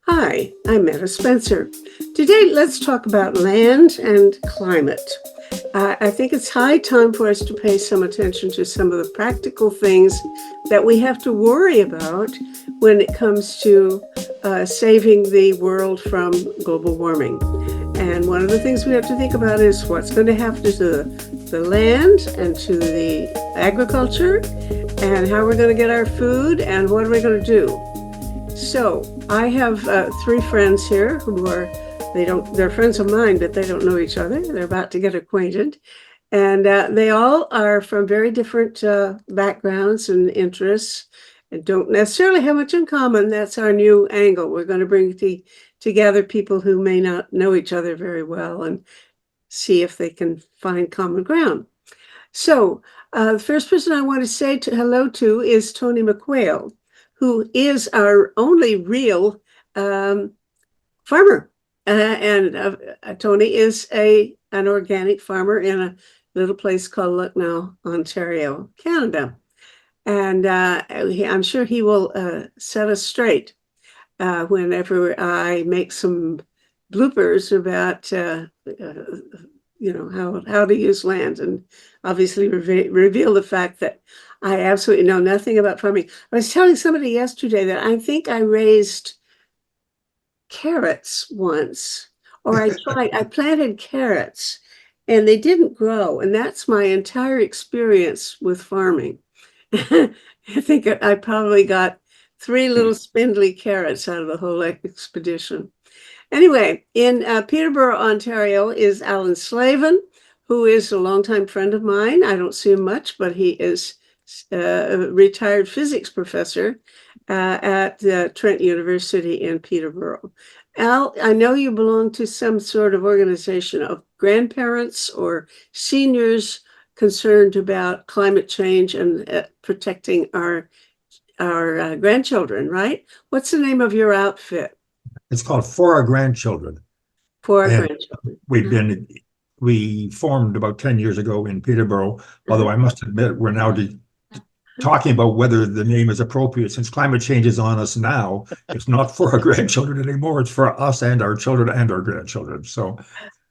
Hi, I'm Meta Spencer. Today, let's talk about land and climate. I think it's high time for us to pay some attention to some of the practical things that we have to worry about when it comes to saving the world from global warming. And one of the things we have to think about is what's going to happen to the land and to the agriculture, and how we're going to get our food, and what are we going to do. So I have three friends here who are, they're friends of mine, but they don't know each other. They're about to get acquainted. And they all are from very different backgrounds and interests and don't necessarily have much in common. That's our new angle. We're going to bring together people who may not know each other very well and see if they can find common ground. So the first person I want to say hello to is Tony McQuail, who is our only real farmer. And Tony is an organic farmer in a little place called Lucknow, Ontario, Canada. And I'm sure he will set us straight whenever I make some bloopers about how to use land, and obviously reveal the fact that I absolutely know nothing about farming. I was telling somebody yesterday that I think I raised carrots once, or I planted carrots and they didn't grow. And that's my entire experience with farming. I think I probably got three little spindly carrots out of the whole expedition. Anyway, in Peterborough, Ontario, is Alan Slavin, who is a longtime friend of mine. I don't see him much, but he is a retired physics professor at Trent University in Peterborough. Al, I know you belong to some sort of organization of grandparents or seniors concerned about climate change and protecting our grandchildren, right? What's the name of your outfit? It's called For Our Grandchildren. For our And grandchildren. we formed about 10 years ago in Peterborough, although I must admit we're now talking about whether the name is appropriate since climate change is on us now. It's not for our grandchildren anymore. It's for us and our children and our grandchildren. So,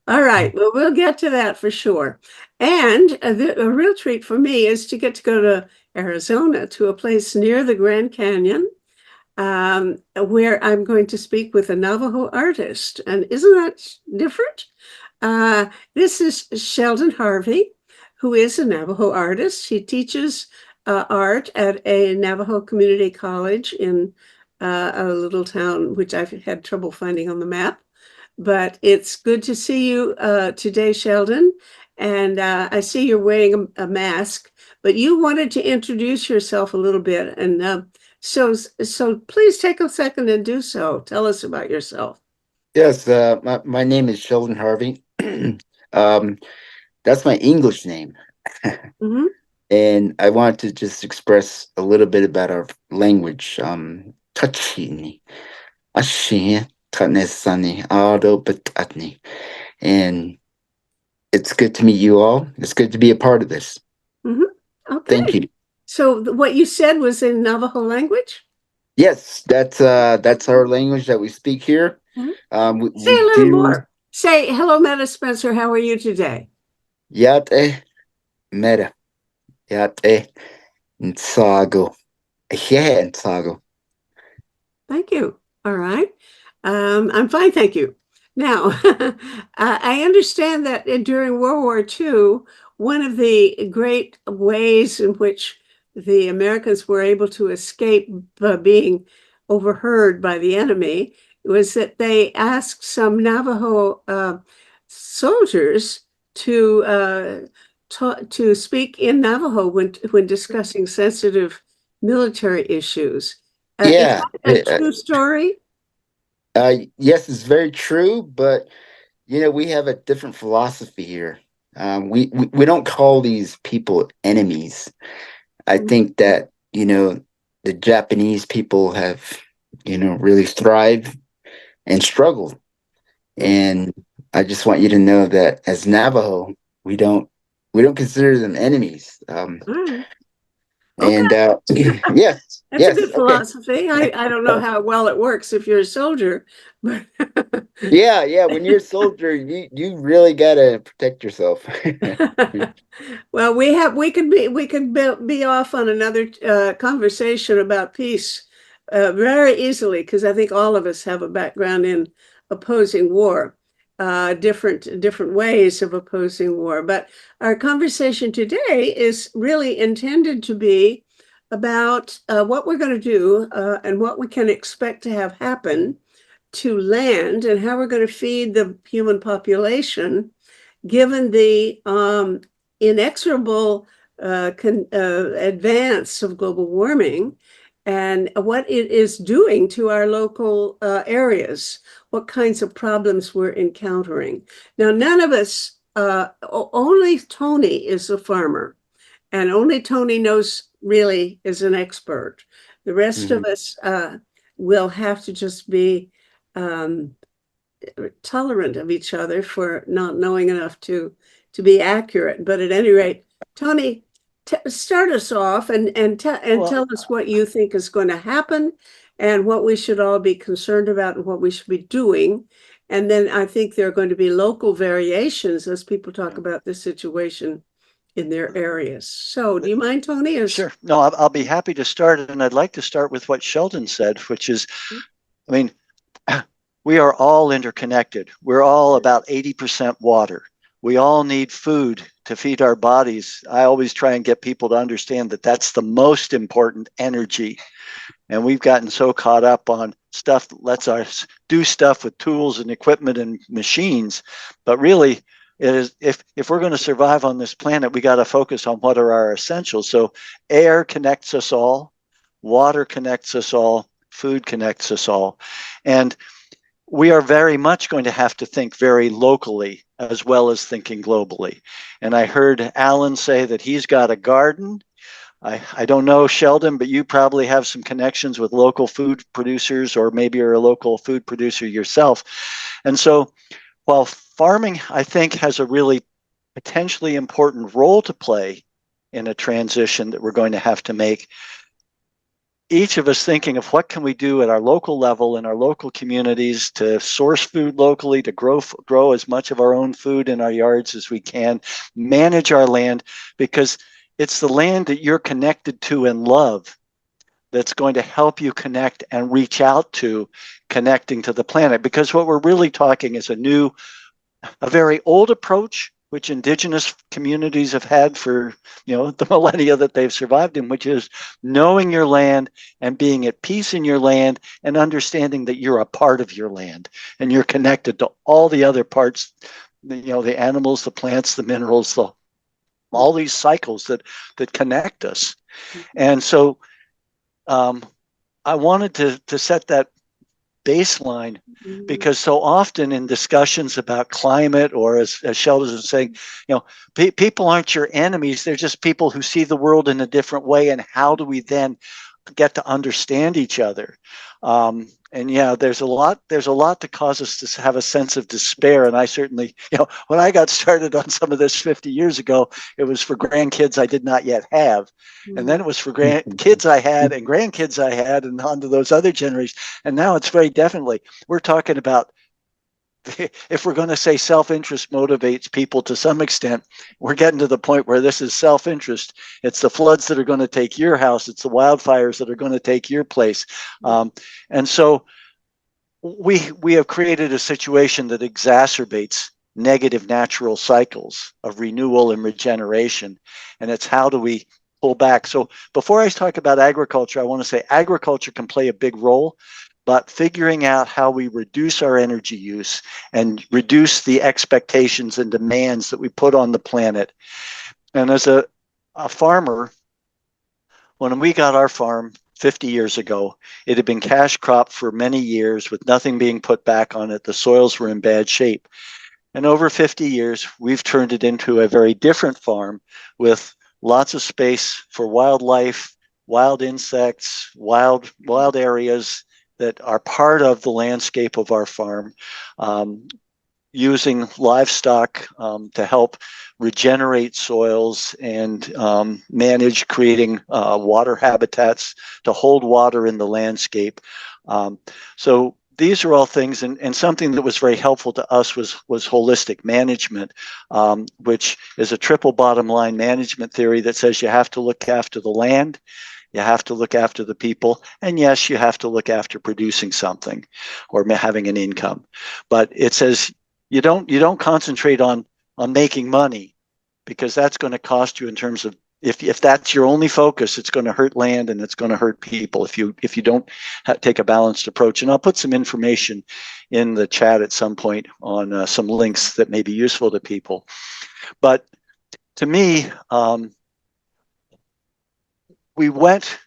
All right. Well, we'll get to that for sure. And a real treat for me is to get to go to Arizona, to a place near the Grand Canyon, where I'm going to speak with a Navajo artist. And isn't that different? This is Sheldon Harvey, who is a Navajo artist. He teaches art at a Navajo community college in a little town, which I've had trouble finding on the map. But it's good to see you today, Sheldon. And I see you're wearing a mask, but you wanted to introduce yourself a little bit. And so please take a second and do so. Tell us about yourself. Yes, my name is Sheldon Harvey. um, that's my English name. Mhm. And I want to just express a little bit about our language. Tachini, Ashi, Tanesani, Ado Batatni. And it's good to meet you all. It's good to be a part of this. Mhm. Thank Okay. you. So what you said was in Navajo language? Yes, that's our language that we speak here. Mhm. Say We a little do more. Say, hello, Meta Spencer. How are you today? Yate Meta. Yate Nsago. Yeah, Nsago. Thank you. All right. I'm fine, thank you. Now, I understand that during World War II, one of the great ways in which the Americans were able to escape being overheard by the enemy was that they asked some Navajo soldiers to speak in Navajo when discussing sensitive military issues. Is Yeah. that a true story? Yes, it's very true, but we have a different philosophy here. We don't call these people enemies. I think that, the Japanese people have, really thrived and struggled. And I just want you to know that as Navajo, we don't we don't consider them enemies. All right. And Okay. yes, That's a yes, good okay. philosophy. I don't know how well it works if you're a soldier, but Yeah, yeah. When you're a soldier, you really gotta protect yourself. well, we could be off on another conversation about peace very easily because I think all of us have a background in opposing war, different ways of opposing war. But our conversation today is really intended to be about what we're going to do and what we can expect to have happen to land and how we're going to feed the human population given the inexorable advance of global warming and what it is doing to our local areas, what kinds of problems we're encountering. Now, none of us, only Tony is a farmer, and only Tony knows really is an expert. The rest of Mhm. us will have to just be um, tolerant of each other for not knowing enough to be accurate. But at any rate, Tony, start us off and Well, tell us what you think is going to happen and what we should all be concerned about and what we should be doing. And then I think there are going to be local variations as people talk about the situation in their areas. So, do you mind, Tony? sure. No, I'll be happy to start. And I'd like to start with what Sheldon said, which is, I mean, we are all interconnected. We're all about 80% water. We all need food to feed our bodies. I always try and get people to understand that that's the most important energy. And we've gotten so caught up on stuff that lets us do stuff with tools and equipment and machines. But really, it is if we're going to survive on this planet, we got to focus on what are our essentials. So air connects us all, water connects us all, food connects us all. And we are very much going to have to think very locally as well as thinking globally. And I heard Alan say that he's got a garden. I don't know, Sheldon, but you probably have some connections with local food producers, or maybe you're a local food producer yourself. And so while farming, I think, has a really potentially important role to play in a transition that we're going to have to make, each of us thinking of what can we do at our local level in our local communities to source food locally, to grow as much of our own food in our yards as we can, manage our land, because it's the land that you're connected to and love that's going to help you connect and reach out to connecting to the planet. Because what we're really talking is a very old approach, which indigenous communities have had for the millennia that they've survived in, which is knowing your land and being at peace in your land and understanding that you're a part of your land and you're connected to all the other parts, the animals, the plants, the minerals, all these cycles that connect us. And so I wanted to set that baseline, because so often in discussions about climate, or as Sheldon was saying, people aren't your enemies. They're just people who see the world in a different way. And how do we then get to understand each other? And yeah, there's a lot to cause us to have a sense of despair. And I certainly, when I got started on some of this 50 years ago, it was for grandkids I did not yet have. And then it was for kids I had and grandkids I had, and on to those other generations. And now it's very definitely, we're talking about, if we're going to say self-interest motivates people to some extent, we're getting to the point where this is self-interest. It's the floods that are going to take your house. It's the wildfires that are going to take your place. And so we have created a situation that exacerbates negative natural cycles of renewal and regeneration. And it's how do we pull back? So before I talk about agriculture, I want to say agriculture can play a big role, but figuring out how we reduce our energy use and reduce the expectations and demands that we put on the planet. And as a farmer, when we got our farm 50 years ago, it had been cash crop for many years with nothing being put back on it. The soils were in bad shape. And over 50 years, we've turned it into a very different farm with lots of space for wildlife, wild insects, wild areas that are part of the landscape of our farm. using livestock to help regenerate soils and manage creating water habitats to hold water in the landscape. So these are all things, and something that was very helpful to us was holistic management, which is a triple bottom line management theory that says you have to look after the land, you have to look after the people, and yes, you have to look after producing something or having an income. But it says you don't concentrate on making money, because that's going to cost you in terms of, if that's your only focus, it's going to hurt land and it's going to hurt people if you don't take a balanced approach. And I'll put some information in the chat at some point on some links that may be useful to people. But to me, we went,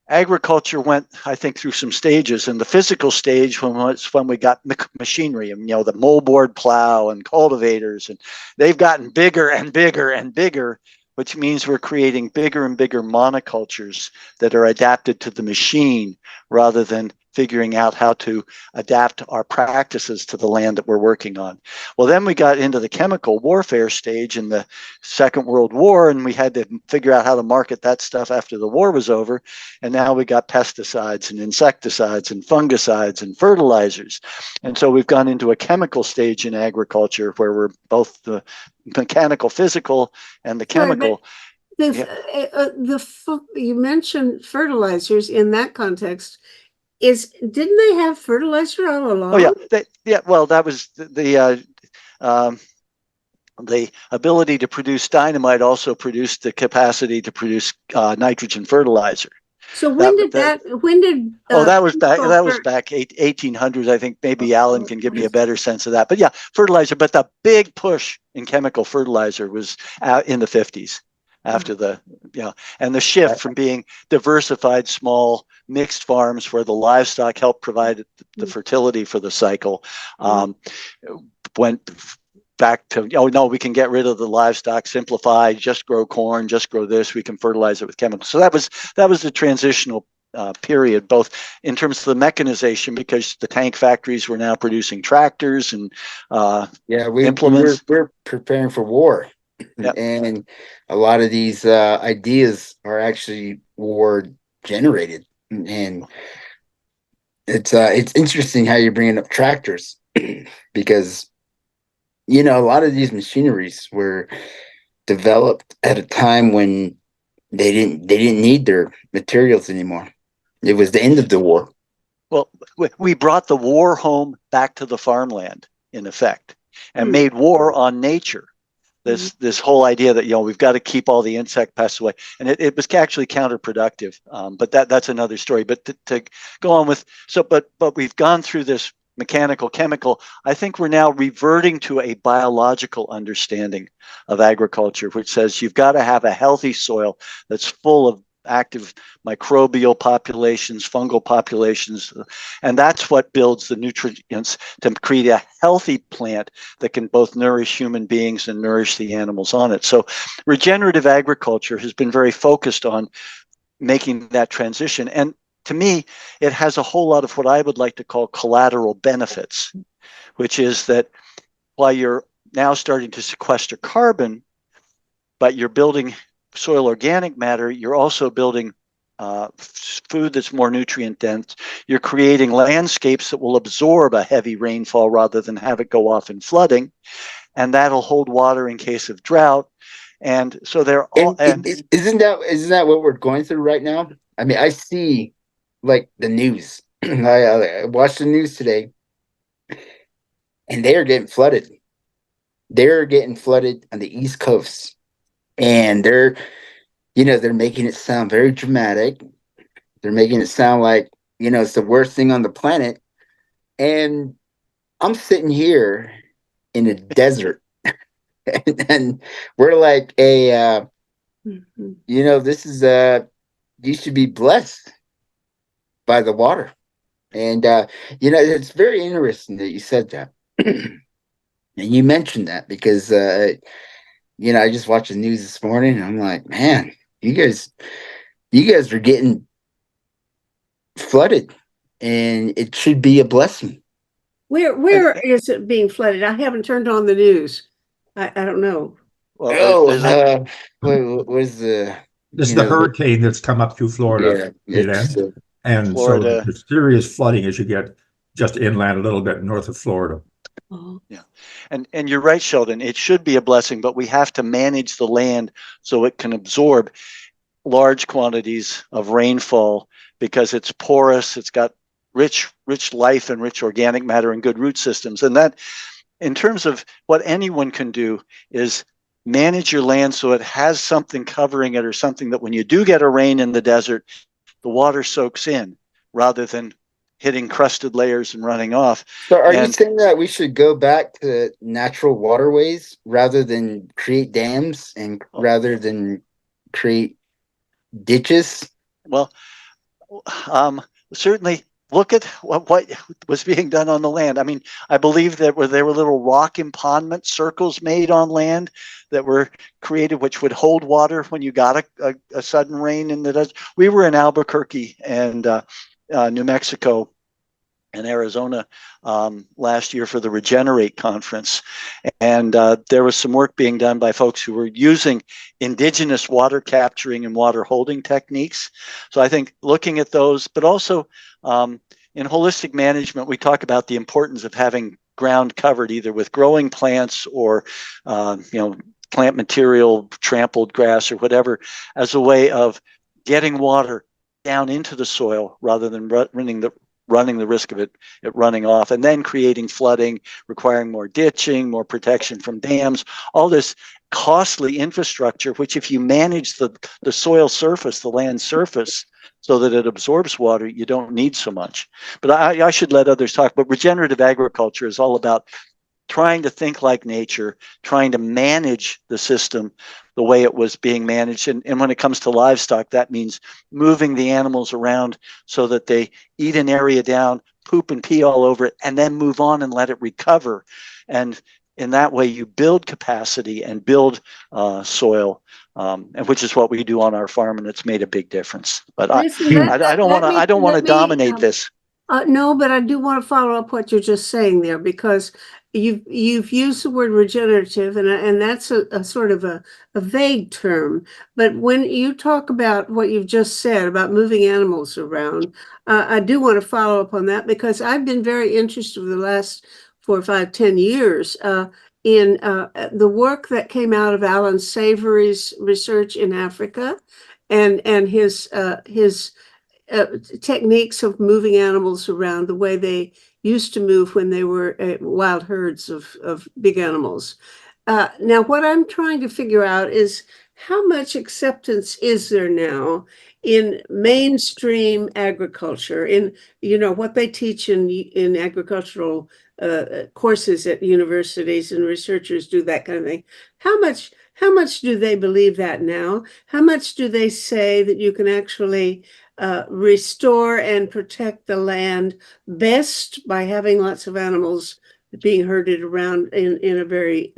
agriculture went, I think, through some stages. And the physical stage was when we got machinery, and the moldboard plow and cultivators, and they've gotten bigger and bigger and bigger, which means we're creating bigger and bigger monocultures that are adapted to the machine rather than figuring out how to adapt our practices to the land that we're working on. Well, then we got into the chemical warfare stage in the Second World War, and we had to figure out how to market that stuff after the war was over. And now we got pesticides and insecticides and fungicides and fertilizers. And so we've gone into a chemical stage in agriculture where we're both the mechanical, physical, and the chemical. You mentioned fertilizers in that context. Didn't they have fertilizer all along? Oh yeah, well, that was the ability to produce dynamite also produced the capacity to produce nitrogen fertilizer. So when did that was back 1800s. I think maybe Alan can give me a better sense of that. But yeah, fertilizer. But the big push in chemical fertilizer was in the 50s. After and the shift from being diversified small mixed farms where the livestock helped provide the fertility for the cycle, went back to, no, we can get rid of the livestock, simplify, just grow corn, just grow this, we can fertilize it with chemicals. So that was the transitional period, both in terms of the mechanization, because the tank factories were now producing tractors and implements. We're preparing for war. Yep. And a lot of these ideas are actually war generated, and it's interesting how you're bringing up tractors because a lot of these machineries were developed at a time when they didn't need their materials anymore. It was the end of the war. Well, we brought the war home back to the farmland, in effect, and made war on nature. This whole idea that we've got to keep all the insect pests away, and it was actually counterproductive. But that's another story. But to go on with but we've gone through this mechanical, chemical. I think we're now reverting to a biological understanding of agriculture, which says you've got to have a healthy soil that's full of active microbial populations, fungal populations, and that's what builds the nutrients to create a healthy plant that can both nourish human beings and nourish the animals on it. So regenerative agriculture has been very focused on making that transition, and to me it has a whole lot of what I would like to call collateral benefits, which is that while you're now starting to sequester carbon, but you're building soil organic matter, you're also building food that's more nutrient dense. You're creating landscapes that will absorb a heavy rainfall rather than have it go off in flooding, and that'll hold water in case of drought. And so they're all. Isn't that what we're going through right now? I mean, I see like the news. I watched the news today, and they are getting flooded. They're getting flooded on the East Coast. And they're making it sound very dramatic. They're making it sound like, it's the worst thing on the planet. And I'm sitting here in a desert and we're like, this is, you should be blessed by the water. And, it's very interesting that you said that. And you mentioned that because, I just watched the news this morning and I'm like, man, you guys are getting flooded and it should be a blessing. Where is it being flooded? I haven't turned on the news. I don't know. Well, Oh, there's a, where's the, This is you the know, hurricane that's come up through Florida, yeah, it's inland. And so Florida. the serious flooding as you get just inland a little bit north of Florida. Oh, and you're right, Sheldon. It should be a blessing, but we have to manage the land so it can absorb large quantities of rainfall because it's porous. It's got rich life and rich organic matter and good root systems. And that, in terms of what anyone can do, is manage your land so it has something covering it, or something that when you do get a rain in the desert, the water soaks in rather than hitting crusted layers and running off. So are you And saying that we should go back to natural waterways rather than create dams and rather than create ditches? well, certainly look at what was being done on the land. I mean, I believe that there were little rock impoundment circles made on land that were created, which would hold water when you got a sudden rain in the desert. We were in Albuquerque and New Mexico and Arizona last year for the Regenerate conference. And there was some work being done by folks who were using indigenous water capturing and water holding techniques. So I think looking at those, but also in holistic management, we talk about the importance of having ground covered either with growing plants or, plant material, trampled grass or whatever, as a way of getting water down into the soil rather than running the risk of it running off, and then creating flooding, requiring more ditching, more protection from dams, all this costly infrastructure, which if you manage the soil surface, the land surface, so that it absorbs water, you don't need so much. But I should let others talk. But regenerative agriculture is all about trying to think like nature, trying to manage the system the way it was being managed. And when it comes to livestock, that means moving the animals around so that they eat an area down, poop and pee all over it, and then move on and let it recover. And in that way, you build capacity and build soil, and which is what we do on our farm, and it's made a big difference. But listen, I don't want to dominate this. No, but I do want to follow up what you're just saying there, because you've used the word regenerative, and that's a sort of a vague term. But when you talk about what you've just said about moving animals around, I do want to follow up on that, because I've been very interested over the last 4, 5, 10 years in the work that came out of Alan Savory's research in Africa, and his techniques of moving animals around the way they used to move when they were wild herds of big animals. Now, what I'm trying to figure out is how much acceptance is there now in mainstream agriculture, in what they teach in agricultural courses at universities, and researchers do that kind of thing. How much do they believe that now? How much do they say that you can actually restore and protect the land best by having lots of animals being herded around in a very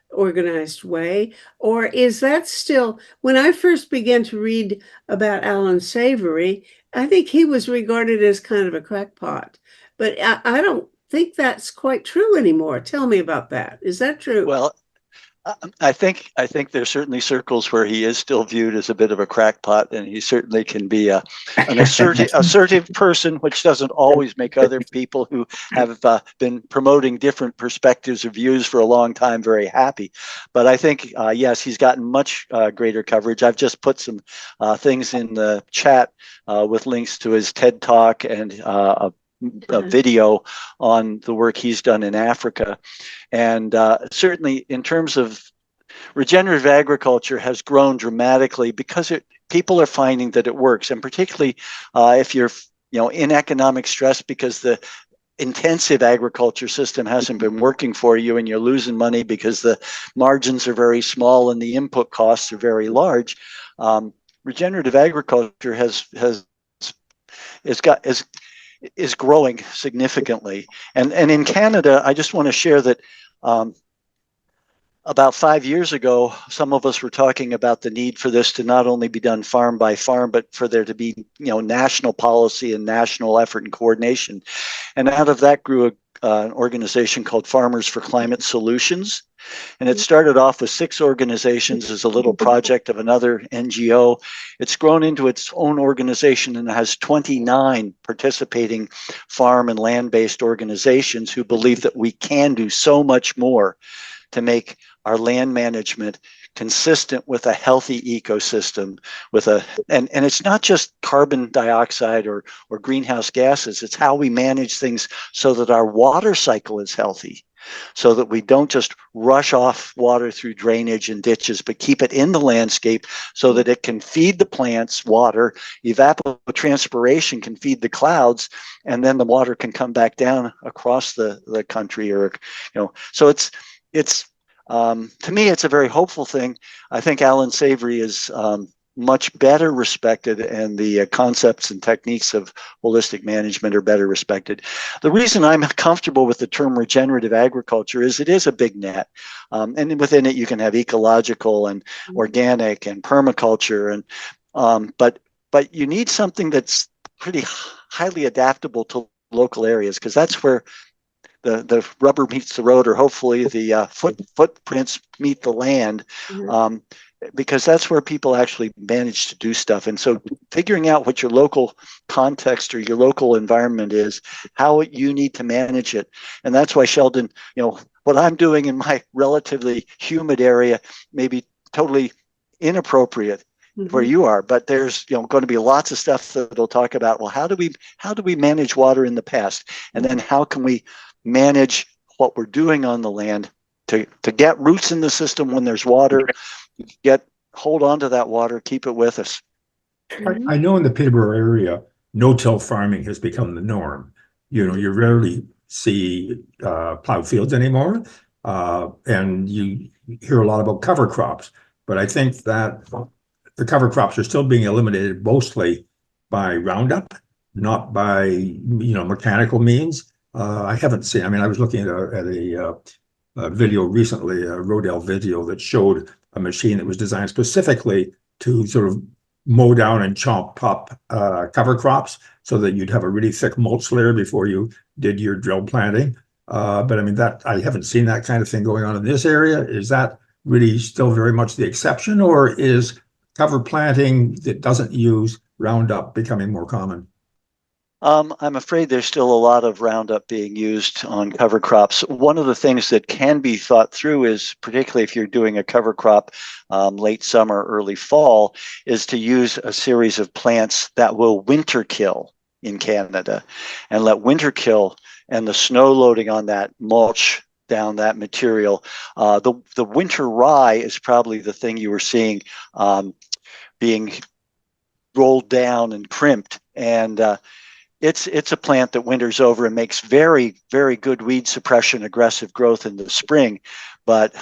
organized way? Or is that still, when I first began to read about Alan Savory, I think he was regarded as kind of a crackpot, but I don't think that's quite true anymore. Tell me about that. Is that true? Well, I think there's certainly circles where he is still viewed as a bit of a crackpot, and he certainly can be an assertive person, which doesn't always make other people who have been promoting different perspectives or views for a long time very happy. But I think, yes, he's gotten much greater coverage. I've just put some things in the chat with links to his TED Talk and a video on the work he's done in Africa. And certainly in terms of regenerative agriculture has grown dramatically because people are finding that it works. And particularly if you're in economic stress because the intensive agriculture system hasn't been working for you and you're losing money because the margins are very small and the input costs are very large, regenerative agriculture is growing significantly. And in Canada, I just want to share that about 5 years ago, some of us were talking about the need for this to not only be done farm by farm, but for there to be national policy and national effort and coordination. And out of that grew an organization called Farmers for Climate Solutions. And it started off with 6 organizations as a little project of another NGO. It's grown into its own organization and has 29 participating farm and land-based organizations who believe that we can do so much more to make our land management consistent with a healthy ecosystem, and it's not just carbon dioxide or greenhouse gases. It's how we manage things so that our water cycle is healthy, so that we don't just rush off water through drainage and ditches, but keep it in the landscape so that it can feed the plants water. Evapotranspiration can feed the clouds, and then the water can come back down across the country, or so it's to me, it's a very hopeful thing. I think Alan Savory is much better respected, and the concepts and techniques of holistic management are better respected. The reason I'm comfortable with the term regenerative agriculture is it is a big net. And within it, you can have ecological and organic and permaculture, but you need something that's pretty highly adaptable to local areas, because that's where the rubber meets the road, or hopefully the footprints meet the land, because that's where people actually manage to do stuff. And so figuring out what your local context or your local environment is, how you need to manage it. And that's why, Sheldon, what I'm doing in my relatively humid area may be totally inappropriate where you are, but there's going to be lots of stuff that'll talk about, well, how do we manage water in the past, and then how can we manage what we're doing on the land to get roots in the system when there's water, hold on to that water, keep it with us. I know in the Peterborough area, no-till farming has become the norm. You rarely see plowed fields anymore, and you hear a lot about cover crops. But I think that the cover crops are still being eliminated mostly by Roundup, not by mechanical means. I haven't seen. I mean, I was looking at a video recently, a Rodale video that showed a machine that was designed specifically to sort of mow down and chomp up cover crops, so that you'd have a really thick mulch layer before you did your drill planting. But I mean, that I haven't seen that kind of thing going on in this area. Is that really still very much the exception, or is cover planting that doesn't use Roundup becoming more common? I'm afraid there's still a lot of Roundup being used on cover crops. One of the things that can be thought through is, particularly if you're doing a cover crop late summer, early fall, is to use a series of plants that will winter kill in Canada, and let winter kill and the snow loading on that mulch down that material. The winter rye is probably the thing you were seeing being rolled down and crimped, and it's a plant that winters over and makes very, very good weed suppression, aggressive growth in the spring. But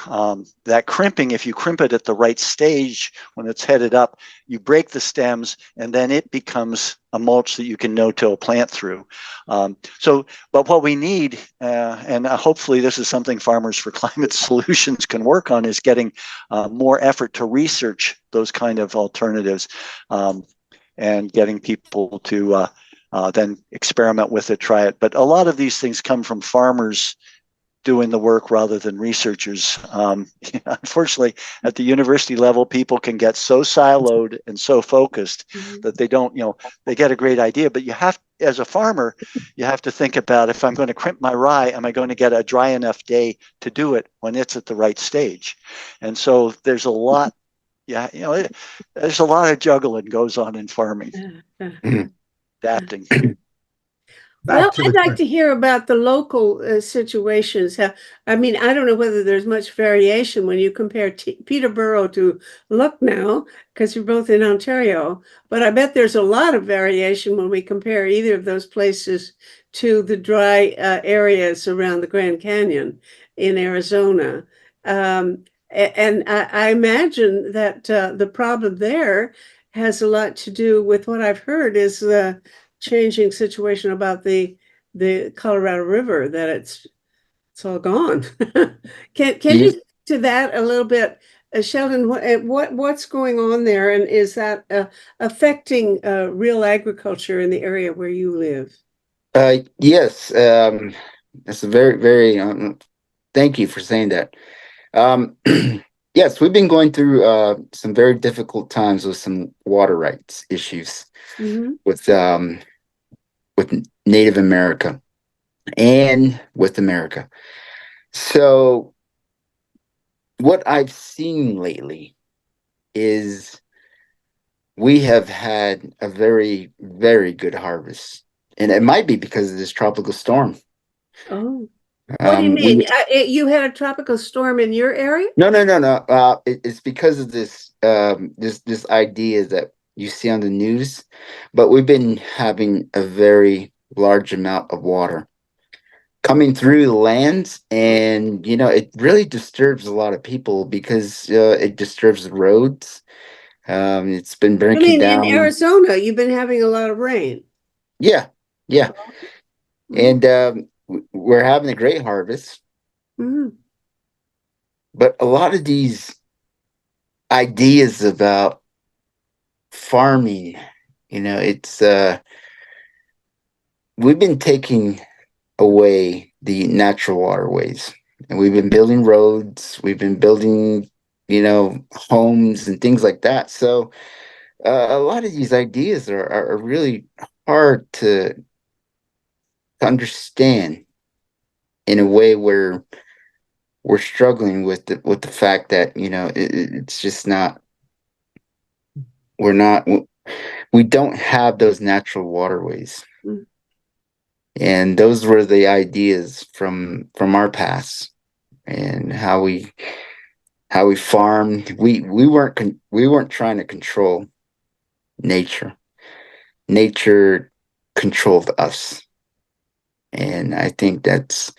that crimping, if you crimp it at the right stage when it's headed up, you break the stems, and then it becomes a mulch that you can no-till plant through. But what we need, and hopefully this is something Farmers for Climate Solutions can work on, is getting more effort to research those kind of alternatives, and getting people to then experiment with it, try it. But a lot of these things come from farmers doing the work rather than researchers. Unfortunately, at the university level, people can get so siloed and so focused that they don't, they get a great idea, but as a farmer, you have to think about, if I'm going to crimp my rye, am I going to get a dry enough day to do it when it's at the right stage? And so there's a lot, there's a lot of juggling goes on in farming. Adapting. Well, I'd like to hear about the local situations. I mean, I don't know whether there's much variation when you compare Peterborough to Lucknow, because you're both in Ontario, but I bet there's a lot of variation when we compare either of those places to the dry areas around the Grand Canyon in Arizona. And I imagine that the problem there has a lot to do with what I've heard is the changing situation about the Colorado River, that it's all gone. Can you speak to that a little bit, Sheldon? What's going on there, and is that affecting real agriculture in the area where you live? Yes. That's a very, very, thank you for saying that. Um, yes, we've been going through some very difficult times with some water rights issues Mm-hmm. with Native America and with America. So what I've seen lately is we have had a very, very good harvest. And it might be because of this tropical storm. Oh, what do you mean? You had a tropical storm in your area? No. It's because of this idea that you see on the news, but we've been having a very large amount of water coming through the lands, and it really disturbs a lot of people because it disturbs the roads. It's been I breaking mean, in down. Arizona, you've been having a lot of rain. Yeah, yeah, Mhm. and we're having a great harvest, Mhm. but a lot of these ideas about farming, it's we've been taking away the natural waterways, and we've been building roads, we've been building, homes and things like that. So a lot of these ideas are really hard to understand in a way where we're struggling with the fact that it's just not we're not we don't have those natural waterways, Mm. and those were the ideas from our past, and how we farmed. We weren't trying to control nature. Nature controlled us, and I think that's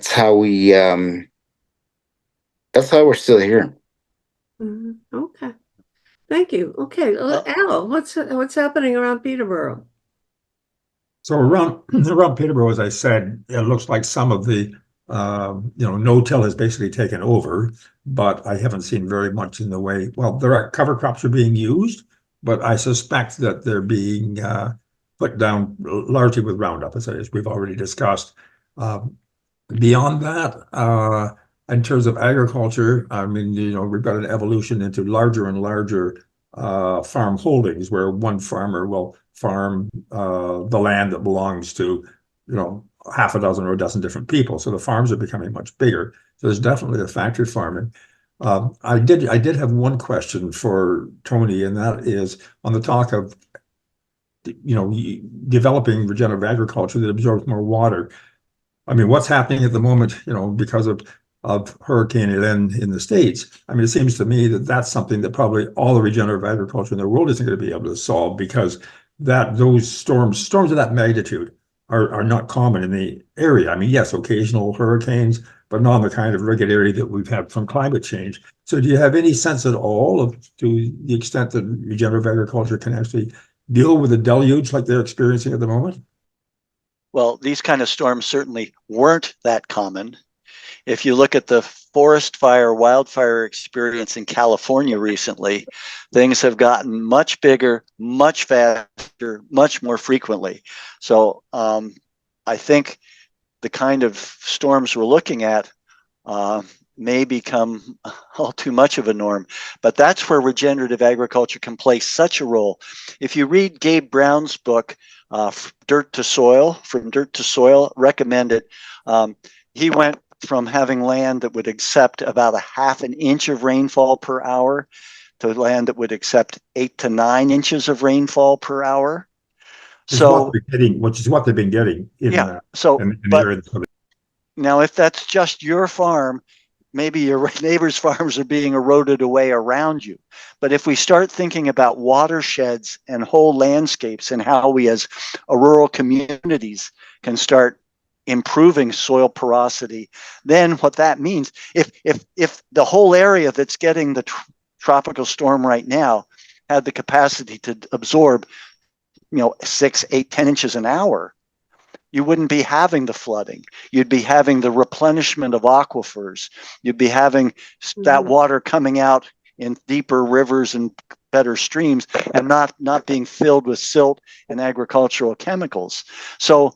how we're still here. Mhm. Okay. Thank you. Okay. Al, what's happening around Peterborough? So around Peterborough, as I said, it looks like some of the no-till has basically taken over, but I haven't seen very much in the way. Well, there are cover crops are being used, but I suspect that they're being put down largely with Roundup, as we've already discussed. Um, Beyond that, in terms of agriculture, I mean, we've got an evolution into larger and larger farm holdings where one farmer will farm the land that belongs to, half a dozen or a dozen different people. So the farms are becoming much bigger. So there's definitely a factory farming. I did have one question for Tony, and that is on the talk of, developing regenerative agriculture that absorbs more water. I mean, what's happening at the moment, because of Hurricane Helene in the States? I mean, it seems to me that that's something that probably all the regenerative agriculture in the world isn't going to be able to solve, because those storms of that magnitude are not common in the area. I mean, yes, occasional hurricanes, but not the kind of regularity that we've had from climate change. So do you have any sense at all to the extent that regenerative agriculture can actually deal with a deluge like they're experiencing at the moment? Well, these kind of storms certainly weren't that common. If you look at the forest fire, wildfire experience in California recently, things have gotten much bigger, much faster, much more frequently. So I think the kind of storms we're looking at may become all too much of a norm. But that's where regenerative agriculture can play such a role. If you read Gabe Brown's book, Dirt to Soil, From Dirt to Soil, recommend it. He went from having land that would accept about a half an inch of rainfall per hour to land that would accept 8 to 9 inches of rainfall per hour. So, Which is what they've been getting yeah. in the But area. now, if that's just your farm, maybe your neighbors' farms are being eroded away around you. But if we start thinking about watersheds and whole landscapes and how we as rural communities can start improving soil porosity, then what that means, if the whole area that's getting the tropical storm right now had the capacity to absorb 6, 8, 10 inches an hour, you wouldn't be having the flooding. You'd be having the replenishment of aquifers. You'd be having that water coming out in deeper rivers and better streams, and not being filled with silt and agricultural chemicals. So,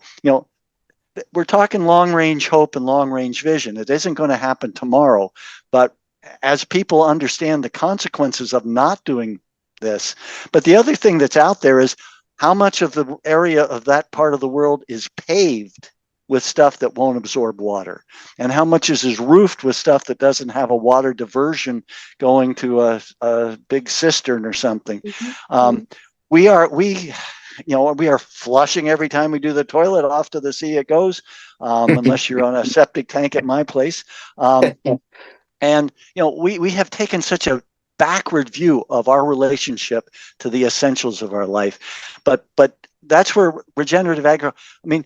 we're talking long range hope and long range vision. It isn't going to happen tomorrow, but as people understand the consequences of not doing this. But the other thing that's out there is how much of the area of that part of the world is paved with stuff that won't absorb water, and how much is roofed with stuff that doesn't have a water diversion going to a big cistern or something. We are flushing every time we do the toilet off to the sea it goes, unless you're on a septic tank at my place. And we have taken such a backward view of our relationship to the essentials of our life. But that's where regenerative agriculture, I mean,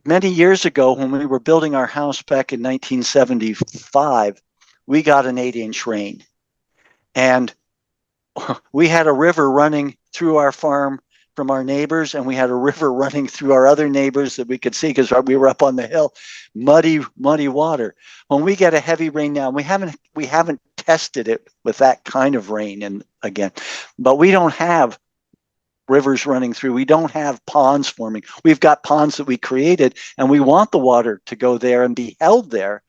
many years ago when we were building our house back in 1975, we got an 8-inch rain. And we had a river running through our farm from our neighbors, and we had a river running through our other neighbors that we could see because we were up on the hill. Muddy water. When we get a heavy rain now, we haven't tested it with that kind of rain, and again, but we don't have rivers running through. We don't have ponds forming. We've got ponds that we created, and we want the water to go there and be held there.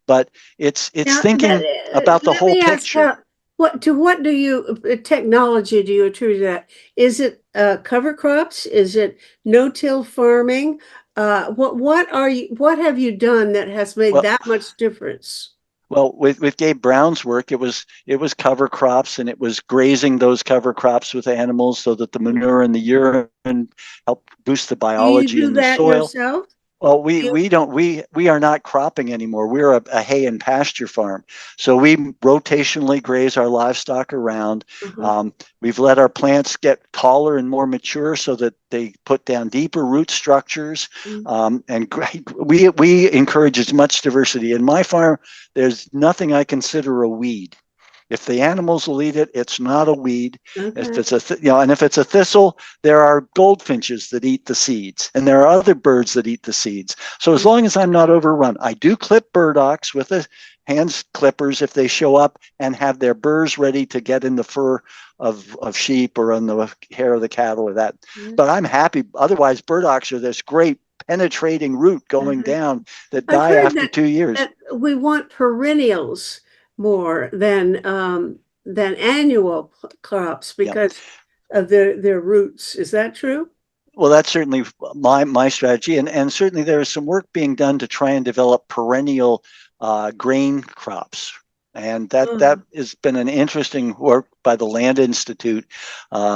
But it's Now, thinking about the let whole me ask picture. what do you technology do you attribute that? Is it cover crops? Is it no-till farming? What have you done that has made Well, that much difference? Well, with Gabe Brown's work, it was cover crops, and it was grazing those cover crops with animals so that the manure and the urine help boost the Do you biology do in the that soil. yourself? Well, You, we are not cropping anymore. We're a hay and pasture farm, so we rotationally graze our livestock around. uh-huh. We've let our plants get taller and more mature so that they put down deeper root structures, and we encourage as much diversity. In my farm, there's nothing I consider a weed. If the animals will eat it, it's not a weed. If Okay. it's and if it's a thistle, there are goldfinches that eat the seeds, and there are other birds that eat the seeds. So as long as I'm not overrun, I do clip burdocks with the hand clippers if they show up and have their burrs ready to get in the fur of sheep or on the hair of the cattle or that. Yeah. But I'm happy. Otherwise, burdocks are this great penetrating root going down that I've die heard after 2 years. that we want perennials more than annual crops Yeah. because of their roots. Is that true? Well, that's certainly my strategy, and certainly there is some work being done to try and develop perennial grain crops, and that has been an interesting work by the Land Institute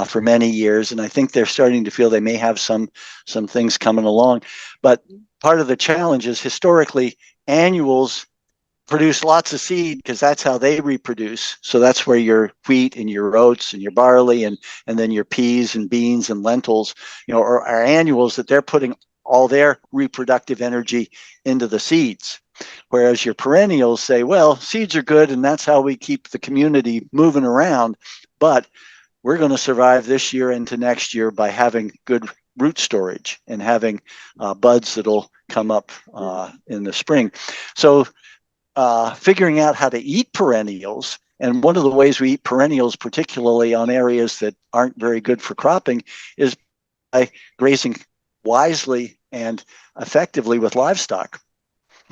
for many years, and I think they're starting to feel they may have some things coming along. But part of the challenge is historically annuals produce lots of seed because that's how they reproduce. So that's where your wheat and your oats and your barley and then your peas and beans and lentils, are annuals that they're putting all their reproductive energy into the seeds. Whereas your perennials say, well, seeds are good and that's how we keep the community moving around, but we're going to survive this year into next year by having good root storage and having buds that'll come up in the spring. So figuring out how to eat perennials, and one of the ways we eat perennials, particularly on areas that aren't very good for cropping, is by grazing wisely and effectively with livestock.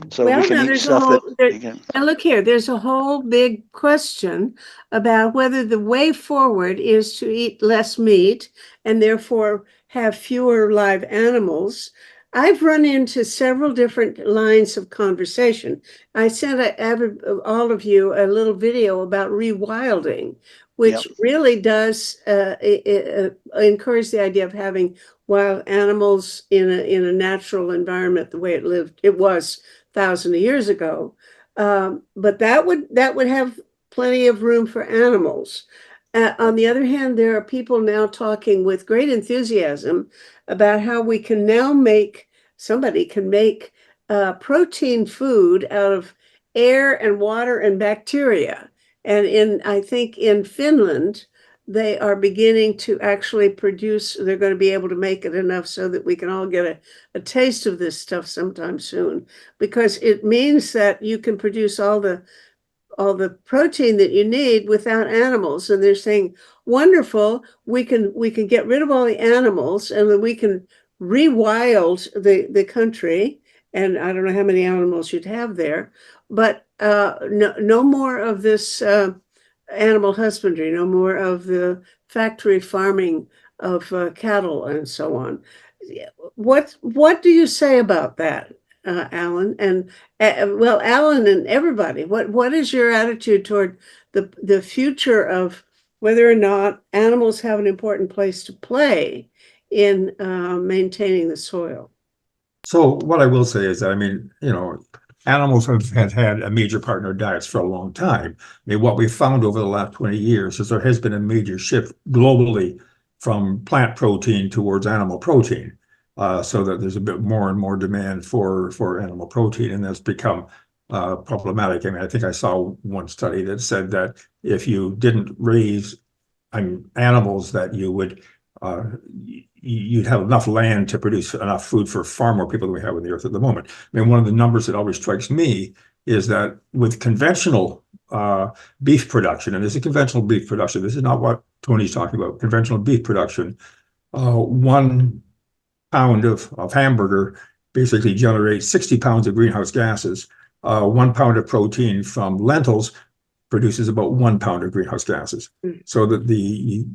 So Well, we can now eat there's a stuff whole, that now look here, there's a whole big question about whether the way forward is to eat less meat and therefore have fewer live animals. I've run into several different lines of conversation. I sent all of you a little video about rewilding, which really does encourage the idea of having wild animals in a natural environment the way it was thousands of years ago. But that would have plenty of room for animals. On the other hand, there are people now talking with great enthusiasm about how we can now somebody can make protein food out of air and water and bacteria. And I think in Finland, they are beginning to actually they're going to be able to make it enough so that we can all get a taste of this stuff sometime soon, because it means that you can produce all the protein that you need without animals. And they're saying, wonderful, we can get rid of all the animals and then we can rewild the country and I don't know how many animals you'd have there, but no more of this animal husbandry, no more of the factory farming of cattle and so on. What do you say about that, Alan? And well, Alan and everybody, what is your attitude toward the future of whether or not animals have an important place to play in maintaining the soil? So what I will say is that, I mean, animals have had a major part in our diets for a long time. I mean, what we've found over the last 20 years is there has been a major shift globally from plant protein towards animal protein, so that there's a bit more and more demand for animal protein, and that's become problematic. I mean, I think I saw one study that said that if you didn't raise animals, that you'd have enough land to produce enough food for far more people than we have on the earth at the moment. I mean, one of the numbers that always strikes me is that with conventional beef production, and this is conventional beef production, this is not what Tony's talking about, conventional beef production, 1 pound of hamburger basically generates 60 pounds of greenhouse gases. 1 pound of protein from lentils produces about 1 pound of greenhouse gases. So that the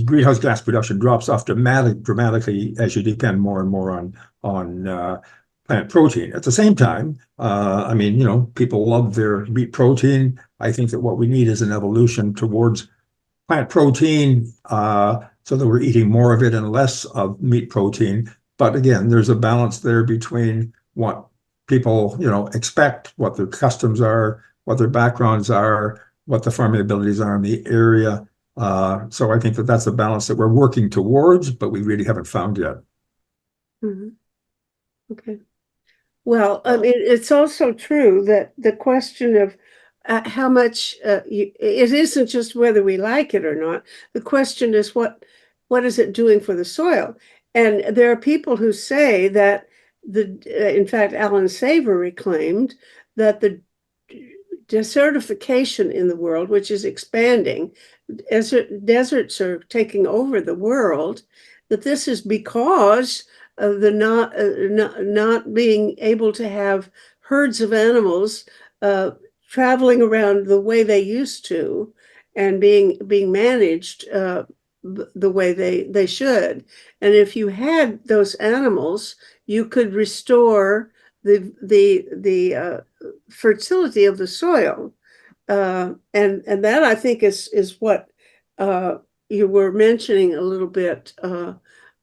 greenhouse gas production drops off dramatically as you depend more and more on plant protein. At the same time, I mean, people love their meat protein. I think that what we need is an evolution towards plant protein, so that we're eating more of it and less of meat protein. But again, there's a balance there between what people, expect, what their customs are, what their backgrounds are, what the farming abilities are in the area. So I think that that's a balance that we're working towards, but we really haven't found yet. Mm-hmm. Okay. Well, I mean, it's also true that the question of how much it isn't just whether we like it or not. The question is what is it doing for the soil? And there are people who say that in fact, Alan Savory claimed that the desertification in the world, which is expanding, deserts are taking over the world, that this is because of the not being able to have herds of animals traveling around the way they used to and being managed the way they should. And if you had those animals, you could restore the fertility of the soil, and that I think is what you were mentioning a little bit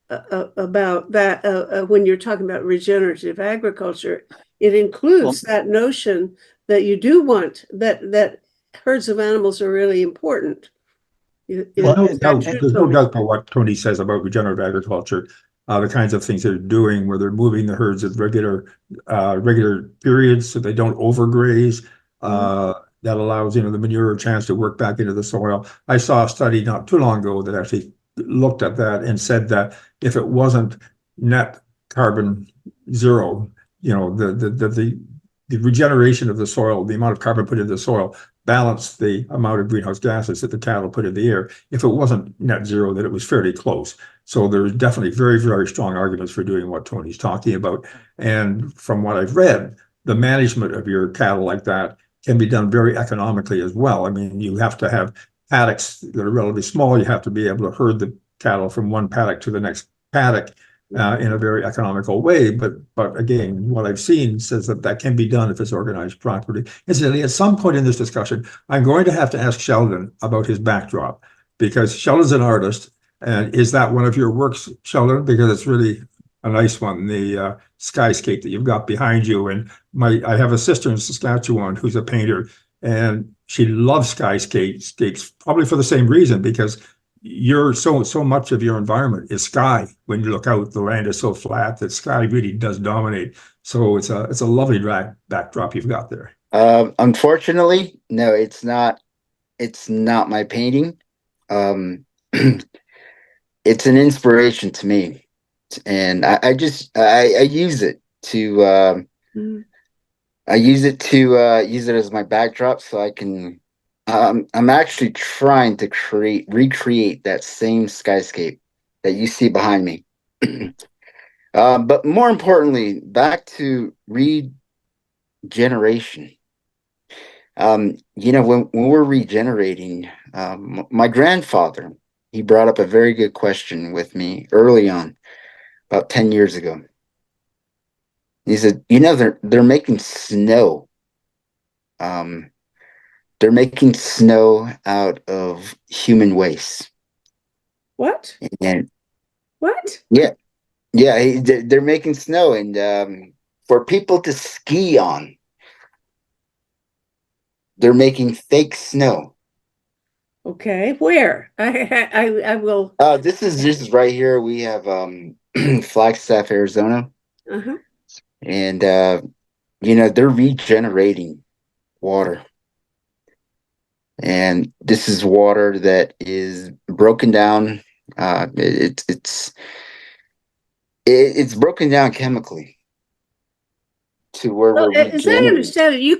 about that when you're talking about regenerative agriculture. It includes that notion that you do want that herds of animals are really important. There's no doubt about what Tony says about regenerative agriculture. The kinds of things they're doing, where they're moving the herds at regular periods so they don't overgraze. That allows the manure a chance to work back into the soil. I saw a study not too long ago that actually looked at that and said that if it wasn't net carbon zero, the regeneration of the soil, the amount of carbon put into the soil, balanced the amount of greenhouse gases that the cattle put in the air. If it wasn't net zero, that it was fairly close. So there's definitely very, very strong arguments for doing what Tony's talking about. And from what I've read, the management of your cattle like that can be done very economically as well. I mean, you have to have paddocks that are relatively small. You have to be able to herd the cattle from one paddock to the next paddock in a very economical way. But again, what I've seen says that can be done if it's organized properly. Incidentally, at some point in this discussion, I'm going to have to ask Sheldon about his backdrop, because Sheldon's an artist. And is that one of your works, Sheldon? Because it's really a nice one, the skyscape that you've got behind you. And I have a sister in Saskatchewan who's a painter, and she loves skyscapes, probably for the same reason, because you're so much of your environment is sky. When you look out, the land is so flat that sky really does dominate. So it's a lovely backdrop you've got there. Unfortunately, no, it's not. It's not my painting. It's an inspiration to me, and I use it to use it as my backdrop, so I can. I'm actually trying to recreate that same skyscape that you see behind me. But more importantly, back to regeneration. When we're regenerating, my grandfather, he brought up a very good question with me early on, about 10 years ago. He said, they're making snow. Um, they're making snow out of human waste. What? And What? yeah, yeah, they're making snow and for people to ski on, they're making fake snow. Okay. Where? I will. This is right here. We have Flagstaff, Arizona, Uh-huh. and they're regenerating water. And this is water that is broken down. It's broken down chemically to where Well, we're as I regenerating. understand it, you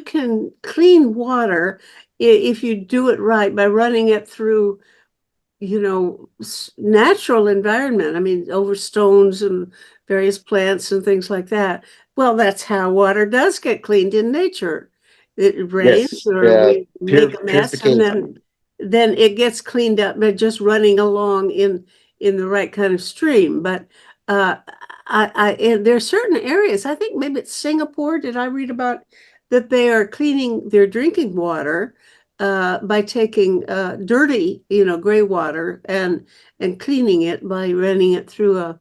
can clean water if you do it right by running it through, natural environment. I mean, over stones and various plants and things like that. Well, that's how water does get cleaned in nature. It rains Yes, or we make a mess, and purification. then it gets cleaned up by just running along in the right kind of stream. But uh, and there are certain areas. I think maybe it's Singapore. Did I read about that they are cleaning their drinking water by taking dirty, gray water and cleaning it by running it through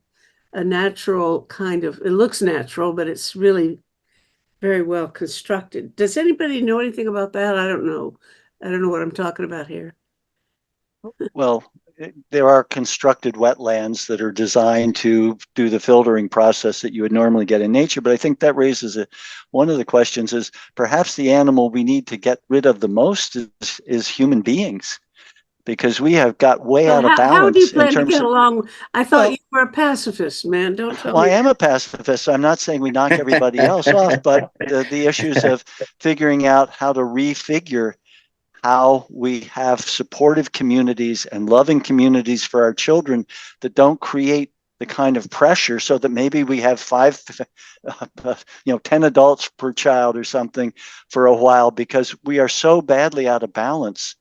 a natural kind of, it looks natural, but it's really very well constructed. Does anybody know anything about that? I don't know. I don't know what I'm talking about here. Well, there are constructed wetlands that are designed to do the filtering process that you would normally get in nature. But I think that raises one of the questions is perhaps the animal we need to get rid of the most is human beings, because we have got way Well, out of how do you balance in plan to terms get of, along? I thought well, you were a pacifist, man. Don't tell well, I me am a pacifist. I'm not saying we knock everybody else off, but the issues of figuring out how to refigure how we have supportive communities and loving communities for our children that don't create the kind of pressure so that maybe we have 10 adults per child or something for a while, because we are so badly out of balance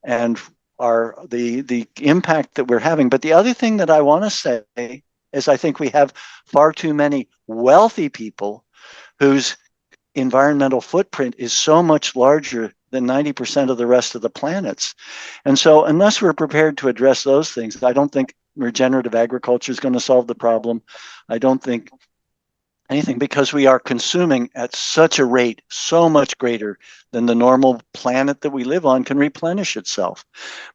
and the impact that we're having. But the other thing that I want to say is I think we have far too many wealthy people whose environmental footprint is so much larger than 90% of the rest of the planets. And so unless we're prepared to address those things, I don't think regenerative agriculture is going to solve the problem. I don't think anything, because we are consuming at such a rate so much greater than the normal planet that we live on can replenish itself.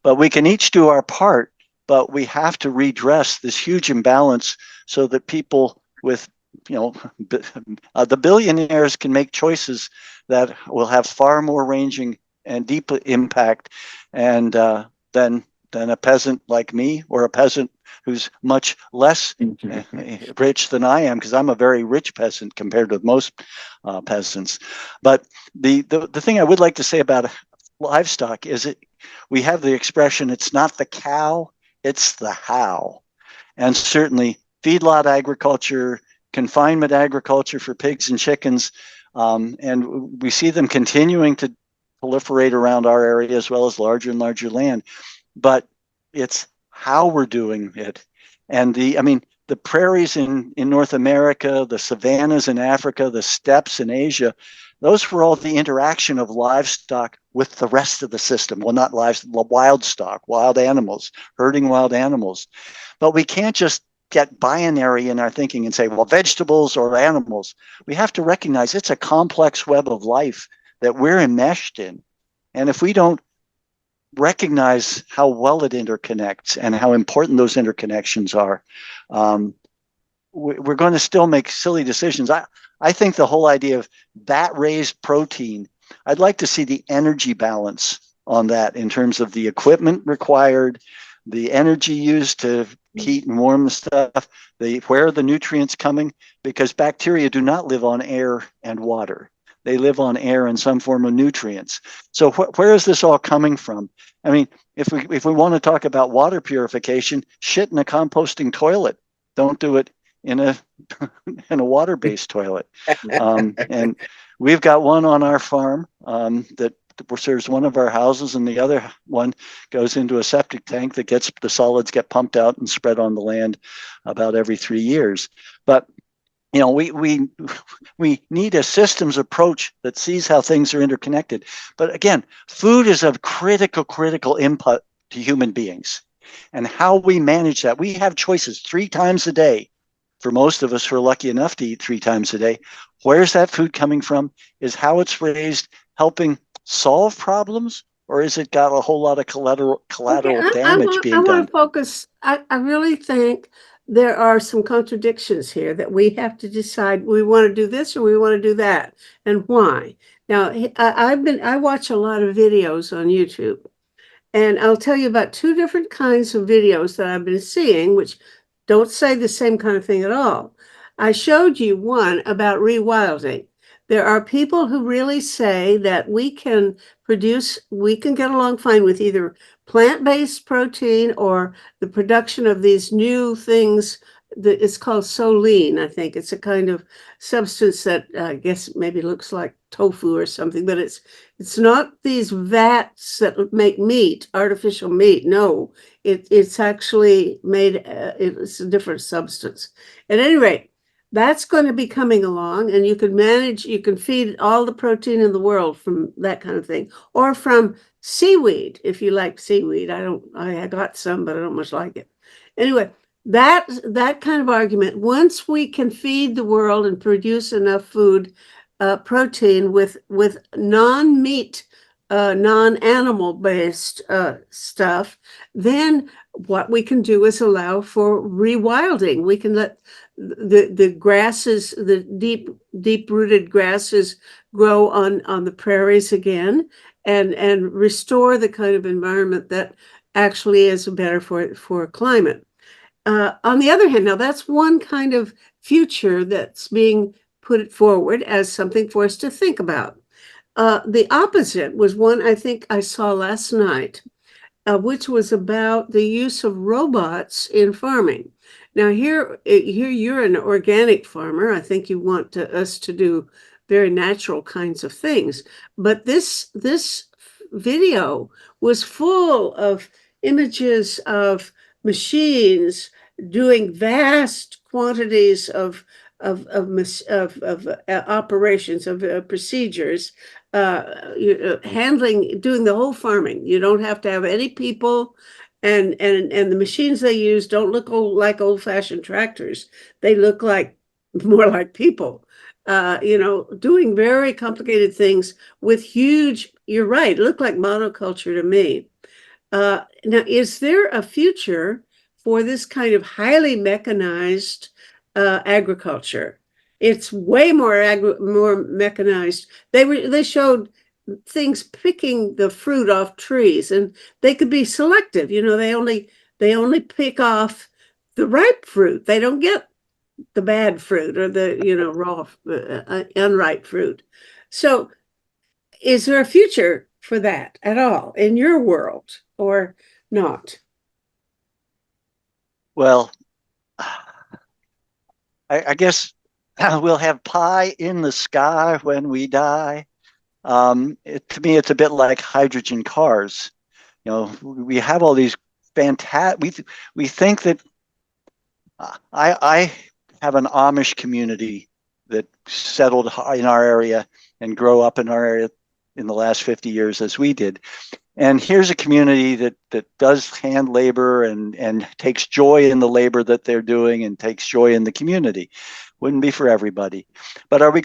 But we can each do our part, but we have to redress this huge imbalance so that people with the billionaires can make choices that will have far more ranging and deep impact and than a peasant like me, or a peasant who's much less rich than I am, because I'm a very rich peasant compared to most peasants. But the thing I would like to say about livestock is we have the expression, it's not the cow, it's the how. And certainly feedlot agriculture, confinement agriculture for pigs and chickens, and we see them continuing to proliferate around our area as well as larger and larger land. But it's how we're doing it. And the prairies in North America, the savannas in Africa, the steppes in Asia, those were all the interaction of livestock with the rest of the system. Well, not wild stock, wild animals, herding wild animals. But we can't just get binary in our thinking and say, well, vegetables or animals. We have to recognize it's a complex web of life that we're enmeshed in. And if we don't recognize how well it interconnects and how important those interconnections are, we're going to still make silly decisions. I think the whole idea of that raised protein, I'd like to see the energy balance on that in terms of the equipment required, the energy used to heat and warm the stuff, where are the nutrients coming? Because bacteria do not live on air and water. They live on air and some form of nutrients. So where is this all coming from? I mean, if we want to talk about water purification, shit in a composting toilet. Don't do it in a in a water-based toilet. And we've got one on our farm that serves one of our houses, and the other one goes into a septic tank that gets the solids get pumped out and spread on the land about every 3 years. But we need a systems approach that sees how things are interconnected. But again, food is a critical input to human beings, and how we manage that. We have choices 3 times a day. For most of us who are lucky enough to eat 3 times a day, where's that food coming from? Is how it's raised helping solve problems, or is it got a whole lot of collateral damage being I done? want to focus. I really think there are some contradictions here that we have to decide we want to do this or we want to do that, and why. Now, I watch a lot of videos on YouTube, and I'll tell you about 2 different kinds of videos that I've been seeing, which don't say the same kind of thing at all. I showed you one about rewilding. There are people who really say that we can get along fine with either plant-based protein or the production of these new things that it's called Solein. I think it's a kind of substance that I guess maybe looks like tofu or something, but it's not these vats that make meat, artificial meat. No, it's actually made, it's a different substance. At any rate, that's going to be coming along, and you can feed all the protein in the world from that kind of thing, or from seaweed, if you like seaweed. I got some, but I don't much like it. Anyway, that kind of argument, once we can feed the world and produce enough food, protein with non-meat, non-animal based stuff, then what we can do is allow for rewilding. We can let the grasses, the deep rooted grasses, grow on the prairies again, and restore the kind of environment that actually is better for climate. On the other hand, now that's one kind of future that's being put forward as something for us to think about. The opposite was one I think I saw last night, which was about the use of robots in farming. Now, here you're an organic farmer. I think you want us to do very natural kinds of things. But this video was full of images of machines doing vast quantities of operations, of procedures, handling, doing the whole farming. You don't have to have any people, and the machines they use don't look like old-fashioned tractors. They look like more like people, doing very complicated things with huge. You're right. It looked like monoculture to me. Now, is there a future for this kind of highly mechanized agriculture? It's way more mechanized. They showed things picking the fruit off trees, and they could be selective. They only pick off the ripe fruit. They don't get the bad fruit or the raw unripe fruit. So, is there a future for that at all in your world, or not? Well, I guess we'll have pie in the sky when we die. To me, it's a bit like hydrogen cars. We have all these fantastic. We think that I have an Amish community that settled in our area and grow up in our area in the last 50 years as we did. And here's a community that does hand labor and takes joy in the labor that they're doing and takes joy in the community. Wouldn't be for everybody. But what are we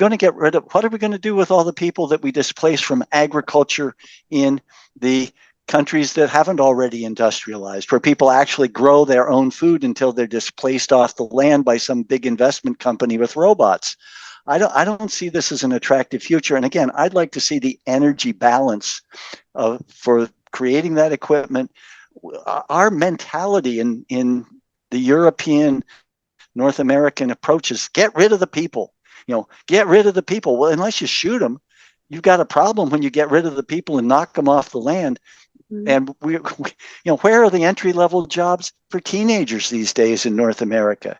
going to do with all the people that we displace from agriculture in the countries that haven't already industrialized, where people actually grow their own food until they're displaced off the land by some big investment company with robots? I don't see this as an attractive future. And again, I'd like to see the energy balance for creating that equipment. Our mentality in the European, North American approaches: get rid of the people. Get rid of the people. Well, unless you shoot them, you've got a problem when you get rid of the people and knock them off the land. And where are the entry-level jobs for teenagers these days in North America?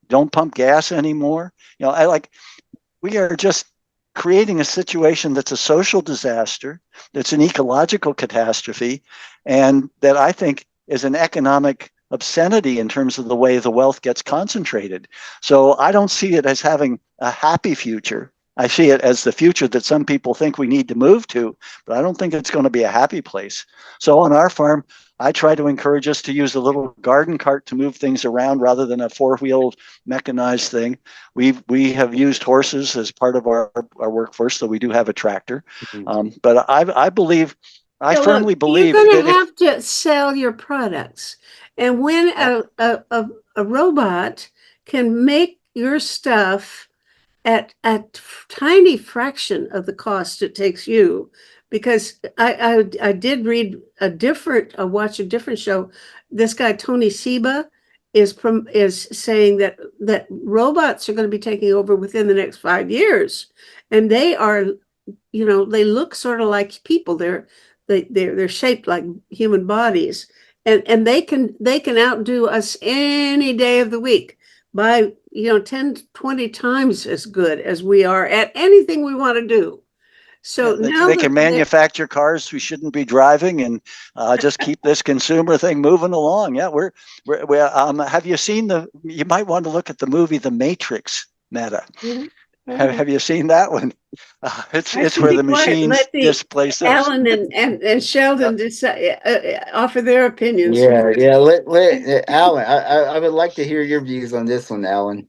don't pump gas anymore. We are just creating a situation that's a social disaster, that's an ecological catastrophe, and that I think is an economic obscenity in terms of the way the wealth gets concentrated. So I don't see it as having a happy future. I see it as the future that some people think we need to move to, but I don't think it's going to be a happy place. So on our farm, I try to encourage us to use a little garden cart to move things around rather than a four-wheeled mechanized thing. We have used horses as part of our workforce, so we do have a tractor. But I believe, I Yeah, firmly look, believe you're going that to have to sell your products. And when a robot can make your stuff at a tiny fraction of the cost it takes you, because I did read watch a different show. This guy Tony Seba is saying that robots are going to be taking over within the next 5 years, and they are, they look sort of like people. They're shaped like human bodies, and they can outdo us any day of the week by 10 20 times as good as we are at anything we want to do. So now they can manufacture cars we shouldn't be driving, and just keep this consumer thing moving along. Yeah, we're have you seen you might want to look at the movie The Matrix, Meta. Have you seen that one? It's where the machines displace us. Alan and Sheldon offer their opinions. Yeah. Let Alan. I would like to hear your views on this one, Alan.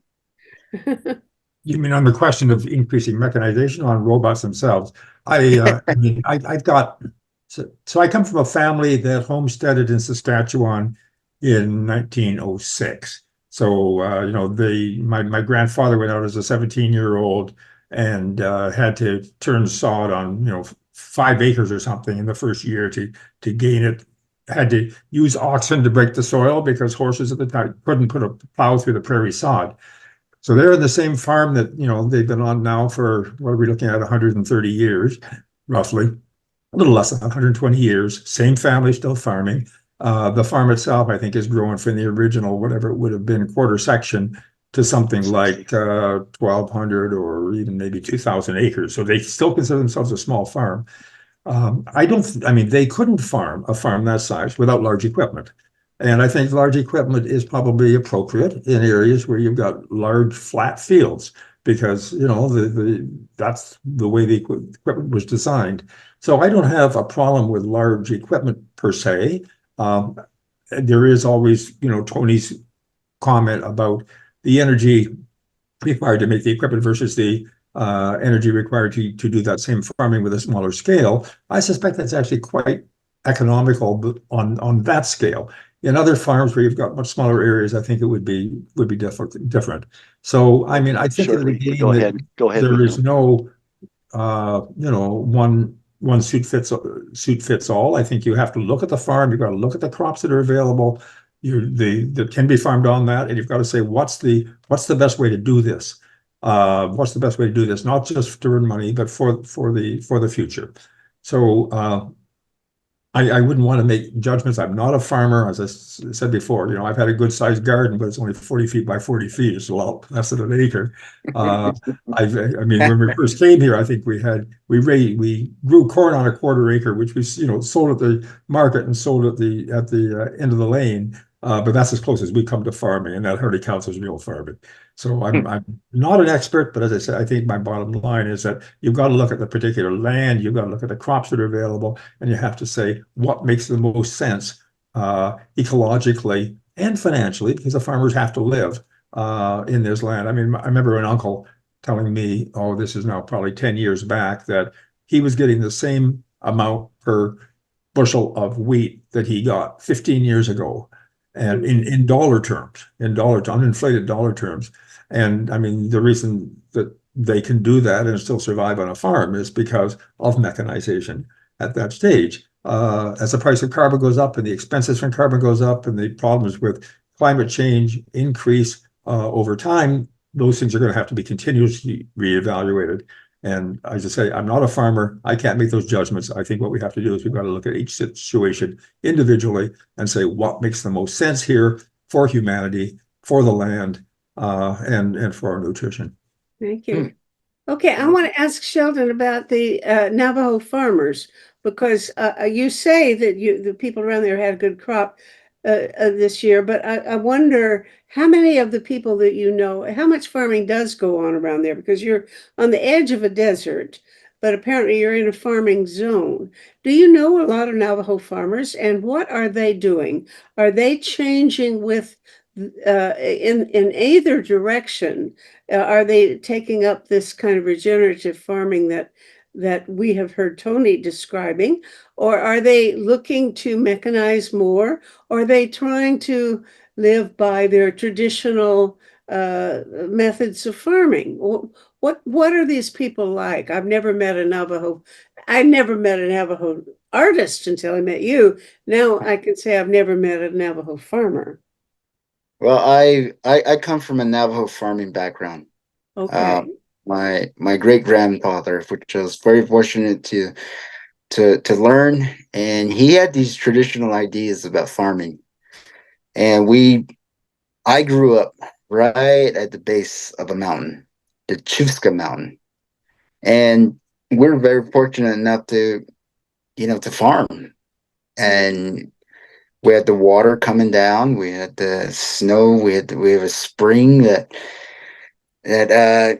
You mean on the question of increasing mechanization on robots themselves? I've got, so I come from a family that homesteaded in Saskatchewan in 1906. So, my grandfather went out as a 17-year-old and had to turn sod on, 5 acres or something in the first year to gain it. Had to use oxen to break the soil because horses at the time couldn't put a plow through the prairie sod. So they're in the same farm that, they've been on now for, what are we looking at, 130 years, roughly, a little less than 120 years, same family still farming. The farm itself, I think, is growing from the original, whatever it would have been, quarter section to something like 1,200 or even maybe 2,000 acres. So they still consider themselves a small farm. They couldn't farm a farm that size without large equipment. And I think large equipment is probably appropriate in areas where you've got large flat fields because, that's the way the equipment was designed. So I don't have a problem with large equipment per se. There is always, Tony's comment about the energy required to make the equipment versus the energy required to do that same farming with a smaller scale. I suspect that's actually quite economical on that scale. In other farms where you've got much smaller areas, I think it would be different. So, I think Sure. Go ahead. There is no, one suit fits all. I think you have to look at the farm. You've got to look at the crops that are available. That can be farmed on that, and you've got to say what's the best way to do this. What's the best way to do this? Not just to earn money, but for the future. So. I wouldn't want to make judgments. I'm not a farmer, as I said before. I've had a good sized garden, but it's only 40 feet by 40 feet. It's a lot less than an acre. When we first came here, I think we grew corn on a quarter acre, which we sold at the market and sold at the end of the lane. But that's as close as we come to farming, and that hardly counts as real farming. So I'm not an expert, but as I said, I think my bottom line is that you've got to look at the particular land, you've got to look at the crops that are available, and you have to say what makes the most sense ecologically and financially, because the farmers have to live in this land. I remember an uncle telling me, this is now probably 10 years back, that he was getting the same amount per bushel of wheat that he got 15 years ago. And in dollar terms, uninflated dollar terms. And the reason that they can do that and still survive on a farm is because of mechanization at that stage. As the price of carbon goes up and the expenses from carbon goes up and the problems with climate change increase over time, those things are going to have to be continuously reevaluated. And as I say, I'm not a farmer. I can't make those judgments. I think what we have to do is we've got to look at each situation individually and say what makes the most sense here for humanity, for the land, and for our nutrition. Thank you. Okay, I want to ask Sheldon about the Navajo farmers because you say that the people around there had a good crop this year, but I wonder how many of the people that you know, how much farming does go on around there because you're on the edge of a desert, but apparently you're in a farming zone. Do you know a lot of Navajo farmers, and what are they doing? Are they changing with in either direction? Are they taking up this kind of regenerative farming that we have heard Tony describing, or are they looking to mechanize more, or are they trying to live by their traditional methods of farming? What are these people like? I've never met a Navajo. I never met a Navajo artist until I met you. Now I can say I've never met a Navajo farmer. Well, I come from a Navajo farming background. Okay. My great grandfather, which I was very fortunate to learn, and he had these traditional ideas about farming. And I grew up right at the base of a mountain, the Chuvska Mountain, and we're very fortunate enough to farm. And we had the water coming down, we had the snow, we have a spring that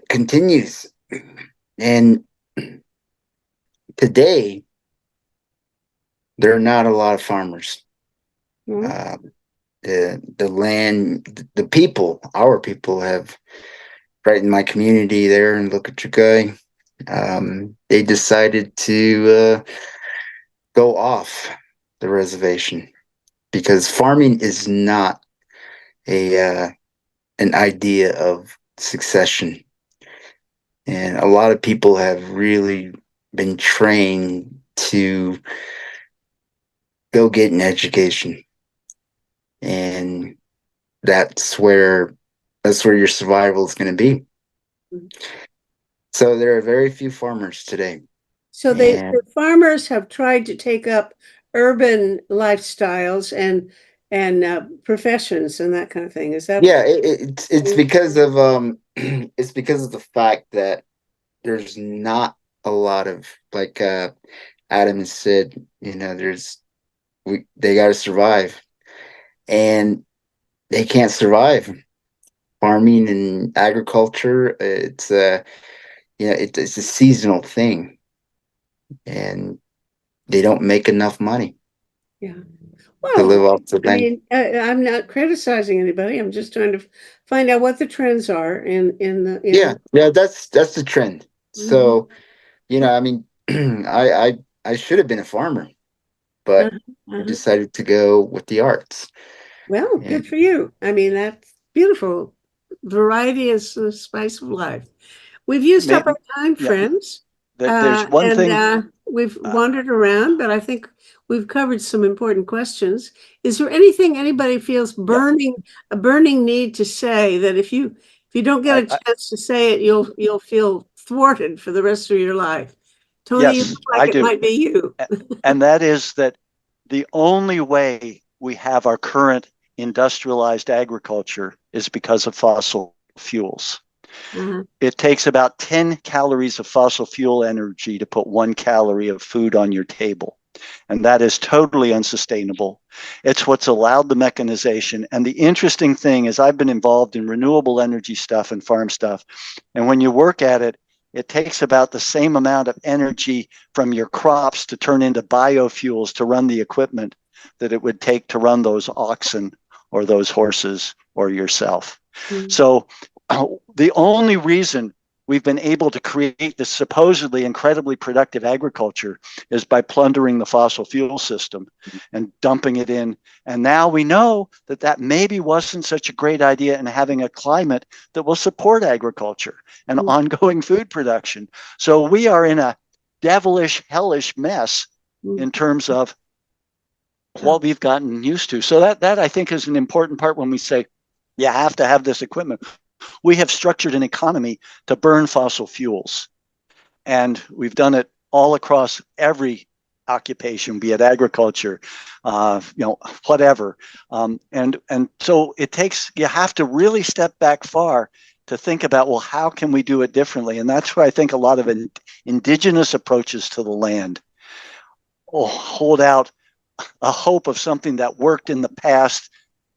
continues. And today, there are not a lot of farmers. Mhm. The land, the people, our people have, right in my community there in Lukachukai, they decided to go off the reservation because farming is not an idea of succession. And a lot of people have really been trained to go get an education. And that's where your survival is going to be. So there are very few farmers today. So And the farmers have tried to take up urban lifestyles and professions and that kind of thing. Is that? yeah, it's because of it's because of the fact that there's not a lot of, like Adam has said, they got to survive, and they can't survive farming and agriculture. It's a seasonal thing, and they don't make enough money Yeah. to live Well, off the I land. mean, I'm not criticizing anybody. I'm just trying to find out what the trends are in the Yeah, that's the trend. Mhm. So, I mean, I should have been a farmer, but Uh-huh, I uh-huh. decided to go with the arts. Well, And good for you. I mean, that's beautiful. Variety is the spice of life. We've used May, up our time, yeah, friends, there's one and thing. we've Uh, wandered around, but I think we've covered some important questions. Is there anything anybody feels yeah, a burning need to say that if you don't get I, a I, chance to say it, you'll feel thwarted for the rest of your life? Tony, you yes, look like I it do. might be you. And that is that the only way we have our current industrialized agriculture is because of fossil fuels. Uh-huh. It takes about 10 calories of fossil fuel energy to put 1 calorie of food on your table. And that is totally unsustainable. It's what's allowed the mechanization. And the interesting thing is, I've been involved in renewable energy stuff and farm stuff. And when you work at it, it takes about the same amount of energy from your crops to turn into biofuels to run the equipment that it would take to run those oxen or those horses or yourself. Mm. So the only reason we've been able to create this supposedly incredibly productive agriculture is by plundering the fossil fuel system and dumping it in. And now we know that maybe wasn't such a great idea, in having a climate that will support agriculture and ongoing food production. So we are in a devilish, hellish mess in terms of what we've gotten used to. So that I think is an important part when we say you have to have this equipment. We have structured an economy to burn fossil fuels, and we've done it all across every occupation, be it agriculture, whatever. And so you have to really step back far to think about, well, how can we do it differently? And that's where I think a lot of indigenous approaches to the land hold out a hope of something that worked in the past,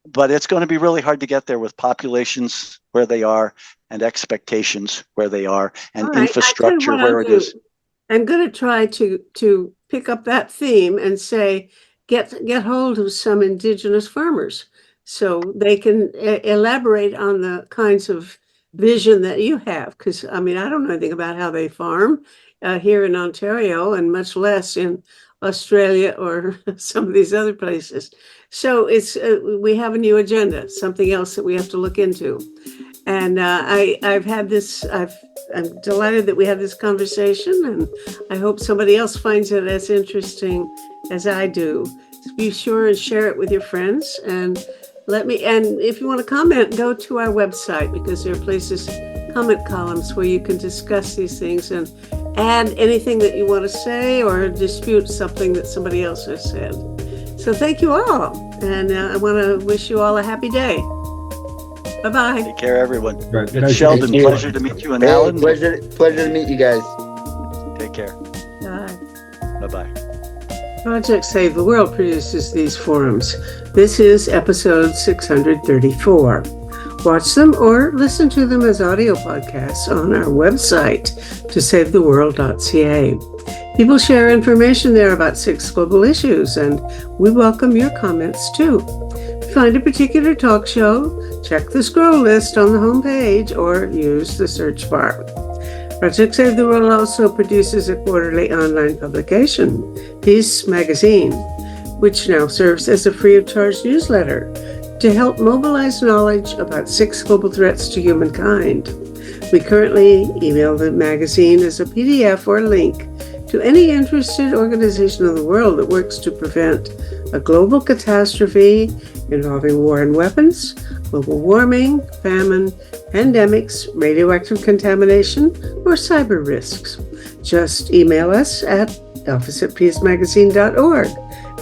but it's going to be really hard to get there with populations where they are and expectations where they are and All right, infrastructure where it is. I'm going to try to pick up that theme and say, get hold of some indigenous farmers so they can elaborate on the kinds of vision that you have. Because I mean, I don't know anything about how they farm here in Ontario, and much less in Australia or some of these other places. So it's we have a new agenda, something else that we have to look into. And I've had this. I'm delighted that we had this conversation, and I hope somebody else finds it as interesting as I do. Be sure and share it with your friends, and if you want to comment, go to our website, because there are places, comment columns, where you can discuss these things and add anything that you want to say or dispute something that somebody else has said. So thank you all, and I want to wish you all a happy day. Bye-bye. Take care, everyone. Right. Good night. Sheldon, Thank you. pleasure to meet you, and Hey, Alan. pleasure to meet you guys. Take care. Bye. Bye-bye. Project Save the World produces these forums. This is episode 634. Watch them or listen to them as audio podcasts on our website, tosavetheworld.ca. People share information there about 6 global issues, and we welcome your comments too. Find a particular talk show, check the scroll list on the homepage, or use the search bar. Project Save the World also produces a quarterly online publication, Peace Magazine, which now serves as a free of charge newsletter to help mobilize knowledge about 6 global threats to humankind. We currently email the magazine as a PDF or link to any interested organization in the world that works to prevent a global catastrophe involving war and weapons, global warming, famine, pandemics, radioactive contamination, or cyber risks. Just email us at office@peacemagazine.org,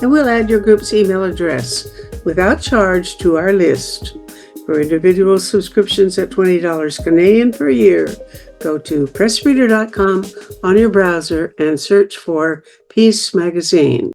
and we'll add your group's email address without charge to our list. For individual subscriptions at $20 Canadian per year, go to pressreader.com on your browser and search for Peace Magazine.